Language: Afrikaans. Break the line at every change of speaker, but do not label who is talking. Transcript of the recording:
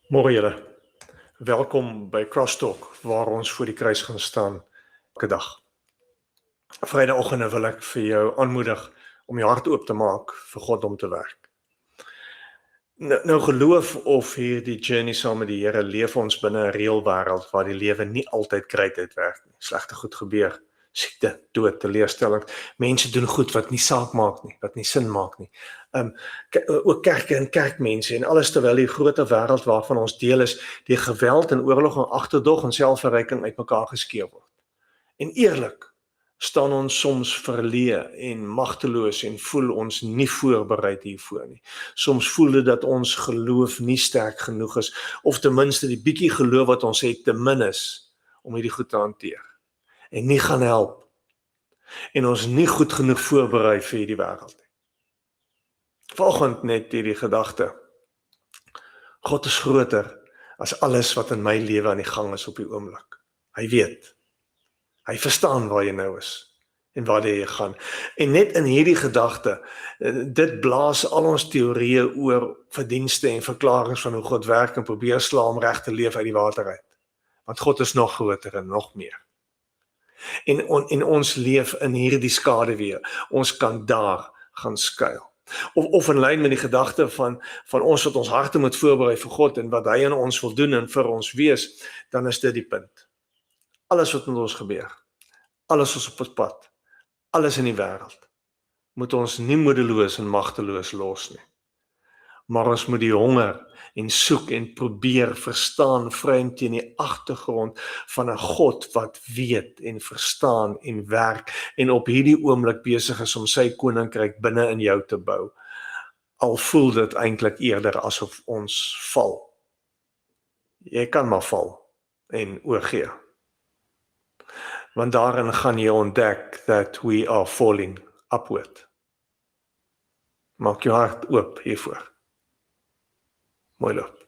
Môre julle. Welkom by Crosstalk waar ons voor die kruis gaan staan elke dag. Vrydagoggende wil ek vir jou aanmoedig om jou hart oop te maak vir God om te werk. Nou geloof of hierdie journey saam met die Here leef ons binne 'n reël wêreld waar die lewe nie altyd great uitwerk nie. Slegte goed gebeur, siekte, dood, teleurstelling. Mense doen goed wat nie saak maak nie, wat nie sin maak nie. Ook kerke en kerkmense en alles terwyl die groter wêreld waarvan ons deel is, deur geweld en oorlog en agterdog en selfverryking uitmekaar geskeur word. En eerlik staan ons soms verleë en magteloos en voel ons nie voorbereid hiervoor nie. Soms voel dit dat ons geloof nie sterk genoeg is, of ten minste die bietjie geloof wat ons het te min is om hierdie goed te hanteer. En nie gaan help. En ons nie goed genoeg voorberei vir hierdie wêreld nie. Vanoggend net hierdie gedagte. God is groter as alles wat in my lewe aan die gang is op die oomblik. Hy weet. Hy verstaan waar jy nou is en waar jy gaan. En net in hierdie gedagte, dit blaas al ons teorieë oor verdienste en verklaringe van hoe God werk en probeer sla om reg te leef uit die water uit. Want God is nog groter en nog meer. En ons leef in hierdie skaduwee. Ons kan daar gaan skuil. Of in lyn met die gedagte van ons wat ons harte moet voorberei vir God en wat hy in ons wil doen en vir ons wees, dan is dit die punt. Alles wat met ons gebeur, alles wat op ons pad, alles in die wêreld, moet ons nie moedeloos en magteloos los nie. Maar ons moet die honger en soek en probeer verstaan vreemd teen die agtergrond van 'n God wat weet en verstaan en werk en op hierdie oomblik besig is om sy koninkryk binne in jou te bou. Al voel dit eintlik eerder asof ons val. Jy kan maar val en oorgee. Want daarin gaan jy ontdek that we are falling upward. Maak jou hart oop hiervoor. Mooi loop.